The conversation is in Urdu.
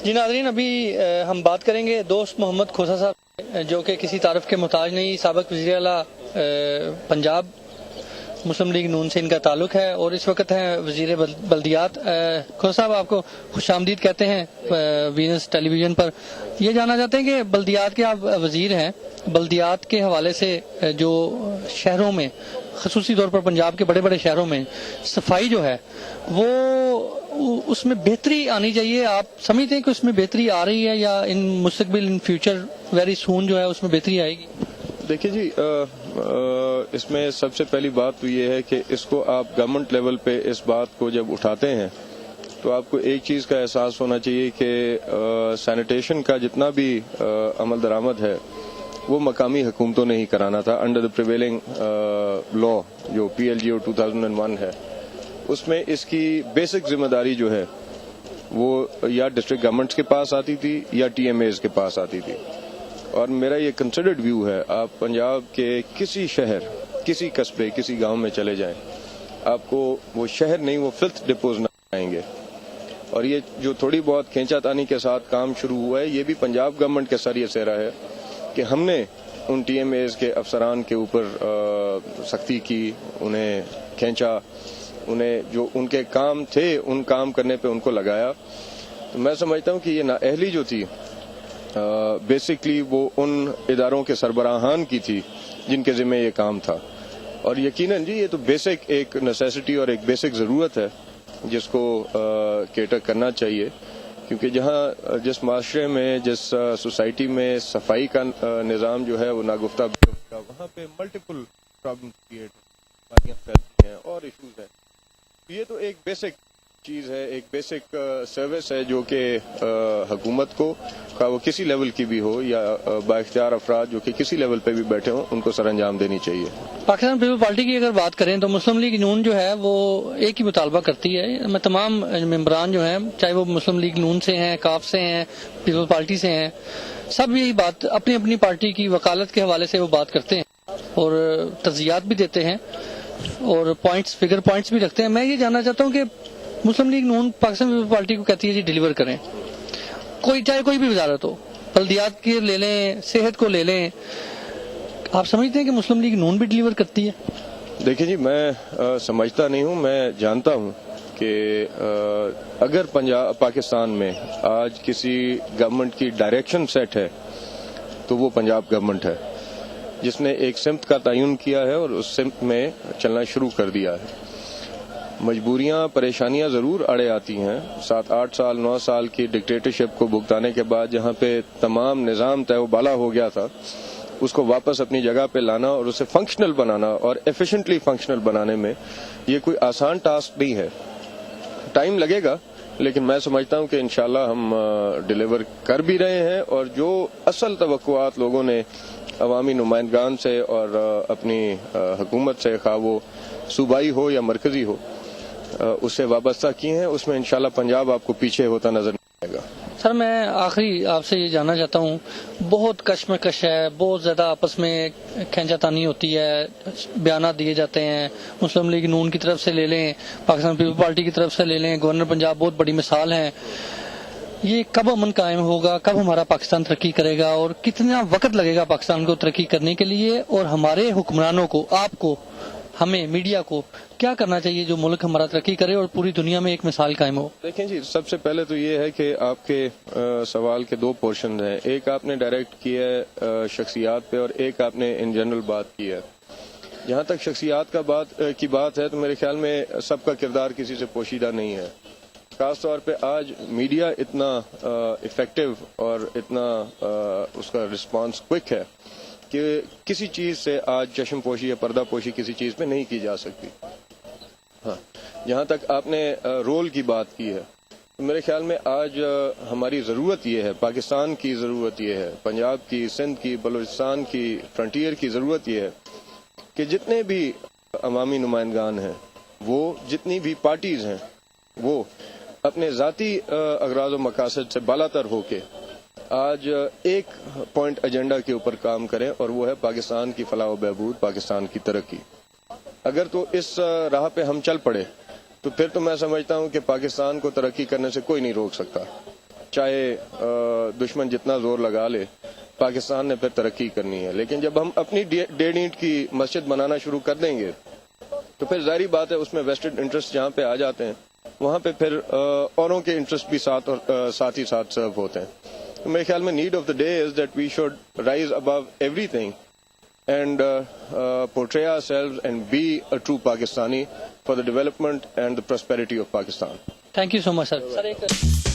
جی ناظرین، ابھی ہم بات کریں گے دوست محمد کھوسا صاحب، جو کہ کسی تعارف کے محتاج نہیں، سابق وزیر اعلیٰ پنجاب، مسلم لیگ نون سے ان کا تعلق ہے اور اس وقت ہیں وزیر بلدیات۔ کھوسا صاحب، آپ کو خوش آمدید کہتے ہیں وینس ٹیلی ویژن پر۔ یہ جاننا چاہتے ہیں کہ بلدیات کے آپ وزیر ہیں، بلدیات کے حوالے سے جو شہروں میں، خصوصی طور پر پنجاب کے بڑے بڑے شہروں میں صفائی جو ہے وہ اس میں بہتری آنی چاہیے، آپ سمجھتے ہیں کہ اس میں بہتری آ رہی ہے یا ان مستقبل ان فیوچر ویری سون جو ہے اس میں بہتری آئے گی؟ دیکھیے جی، اس میں سب سے پہلی بات تو یہ ہے کہ اس کو آپ گورنمنٹ لیول پہ اس بات کو جب اٹھاتے ہیں تو آپ کو ایک چیز کا احساس ہونا چاہیے کہ سینیٹیشن کا جتنا بھی عمل درآمد ہے وہ مقامی حکومتوں نے ہی کرانا تھا انڈر دا پریویلنگ لا جو PLGO 2001 ہے۔ اس میں اس کی بیسک ذمہ داری جو ہے وہ یا ڈسٹرکٹ گورنمنٹس کے پاس آتی تھی یا TMAs کے پاس آتی تھی، اور میرا یہ کنسیڈرڈ ویو ہے، آپ پنجاب کے کسی شہر، کسی قصبے، کسی گاؤں میں چلے جائیں، آپ کو وہ شہر نہیں، وہ فلتھ ڈپوز نہ آئیں گے۔ اور یہ جو تھوڑی بہت کھینچا تانی کے ساتھ کام شروع ہوا ہے، یہ بھی پنجاب گورنمنٹ کے سر یہ سہرا ہے کہ ہم نے ان TMAs کے افسران کے اوپر سختی کی، انہیں کھینچا، انہیں جو ان کے کام تھے ان کام کرنے پہ ان کو لگایا۔ تو میں سمجھتا ہوں کہ یہ نااہلی جو تھی بیسکلی وہ ان اداروں کے سربراہان کی تھی جن کے ذمہ یہ کام تھا، اور یقیناً جی یہ تو بیسک ایک نیسیسٹی اور ایک بیسک ضرورت ہے جس کو کیٹر کرنا چاہیے، کیونکہ جس معاشرے میں، جس سوسائٹی میں صفائی کا نظام جو ہے وہ ناگفتہ ہوگا، وہاں پہ ملٹیپل پرابلم کریٹ پھیلتی ہیں اور ایشوز ہیں۔ یہ تو ایک بیسک چیز ہے، ایک بیسک سروس ہے جو کہ حکومت کو، وہ کسی لیول کی بھی ہو یا بااختیار افراد جو کہ کسی لیول پہ بھی بیٹھے ہوں، ان کو سر انجام دینی چاہیے۔ پاکستان پیپل پارٹی کی اگر بات کریں تو مسلم لیگ نون جو ہے وہ ایک ہی مطالبہ کرتی ہے، میں تمام ممبران جو ہیں، چاہے وہ مسلم لیگ نون سے ہیں، کاف سے ہیں، پیپل پارٹی سے ہیں، سب یہی بات اپنی اپنی پارٹی کی وکالت کے حوالے سے وہ بات کرتے ہیں اور تجزیات بھی دیتے ہیں اور فگر پوائنٹس بھی رکھتے ہیں۔ میں یہ جاننا چاہتا ہوں کہ مسلم لیگ نون پاکستان پیپل پارٹی کو کہتی ہے جی ڈیلیور کریں، چاہے کوئی بھی وزارت ہو، بلدیات کی لے لیں، صحت کو لے لیں، آپ سمجھتے ہیں کہ مسلم لیگ نون بھی ڈیلیور کرتی ہے؟ دیکھیں جی، میں سمجھتا نہیں ہوں، میں جانتا ہوں کہ اگر پاکستان میں آج کسی گورنمنٹ کی ڈائریکشن سیٹ ہے تو وہ پنجاب گورنمنٹ ہے، جس نے ایک سمت کا تعین کیا ہے اور اس سمت میں چلنا شروع کر دیا ہے۔ مجبوریاں، پریشانیاں ضرور اڑے آتی ہیں، 7، 8 سال، 9 سال کی ڈکٹیٹرشپ کو بھگتانے کے بعد جہاں پہ تمام نظام طے و بالا ہو گیا تھا، اس کو واپس اپنی جگہ پہ لانا اور اسے فنکشنل بنانا اور ایفیشینٹلی فنکشنل بنانے میں یہ کوئی آسان ٹاسک نہیں ہے، ٹائم لگے گا، لیکن میں سمجھتا ہوں کہ انشاءاللہ ہم ڈیلیور کر بھی رہے ہیں، اور جو اصل توقعات لوگوں نے عوامی نمائندگان سے اور اپنی حکومت سے، خواہ وہ صوبائی ہو یا مرکزی ہو، اس سے وابستہ کیے ہیں، اس میں انشاءاللہ پنجاب آپ کو پیچھے ہوتا نظر نہیں آئے گا۔ سر، میں آخری آپ سے یہ جاننا چاہتا ہوں، بہت کشمکش ہے، بہت زیادہ آپس میں کھینچا تانی ہوتی ہے، بیانات دیے جاتے ہیں، مسلم لیگ نون کی طرف سے لے لیں، پاکستان پیپل پارٹی کی طرف سے لے لیں، گورنر پنجاب بہت بڑی مثال ہے۔ یہ کب امن قائم ہوگا، کب ہمارا پاکستان ترقی کرے گا اور کتنا وقت لگے گا پاکستان کو ترقی کرنے کے لیے، اور ہمارے حکمرانوں کو، آپ کو، ہمیں، میڈیا کو کیا کرنا چاہیے جو ملک ہمارا ترقی کرے اور پوری دنیا میں ایک مثال قائم ہو؟ دیکھیں جی، سب سے پہلے تو یہ ہے کہ آپ کے سوال کے 2 پورشن ہیں، ایک آپ نے ڈائریکٹ کیا ہے شخصیات پہ اور ایک آپ نے ان جنرل بات کی ہے۔ جہاں تک شخصیات کی بات ہے تو میرے خیال میں سب کا کردار کسی سے پوشیدہ نہیں ہے، خاص طور پہ آج میڈیا اتنا افیکٹو اور اتنا اس کا رسپانس کوئک ہے کہ کسی چیز سے آج چشم پوشی یا پردہ پوشی کسی چیز پہ نہیں کی جا سکتی۔ ہاں، جہاں تک آپ نے رول کی بات کی ہے تو میرے خیال میں آج ہماری ضرورت یہ ہے، پاکستان کی ضرورت یہ ہے، پنجاب کی، سندھ کی، بلوچستان کی، فرنٹیئر کی ضرورت یہ ہے کہ جتنے بھی عوامی نمائندگان ہیں، وہ جتنی بھی پارٹیز ہیں، وہ اپنے ذاتی اغراض و مقاصد سے بالاتر ہو کے آج ایک پوائنٹ ایجنڈا کے اوپر کام کریں، اور وہ ہے پاکستان کی فلاح و بہبود، پاکستان کی ترقی۔ اگر تو اس راہ پہ ہم چل پڑے تو پھر تو میں سمجھتا ہوں کہ پاکستان کو ترقی کرنے سے کوئی نہیں روک سکتا، چاہے دشمن جتنا زور لگا لے پاکستان نے پھر ترقی کرنی ہے. لیکن جب ہم اپنی 1.5 اینٹ کی مسجد بنانا شروع کر دیں گے تو پھر ظاہری بات ہے اس میں ویسٹڈ انٹرسٹ جہاں پہ آ جاتے ہیں وہاں پہ پھر اوروں کے انٹرسٹ بھی ساتھ ہی ساتھ سرو ہوتے ہیں. تو میرے خیال میں need of the day is that we should rise above everything and portray ourselves and be a true Pakistani for the development and the prosperity of Pakistan. Thank you so much, sir.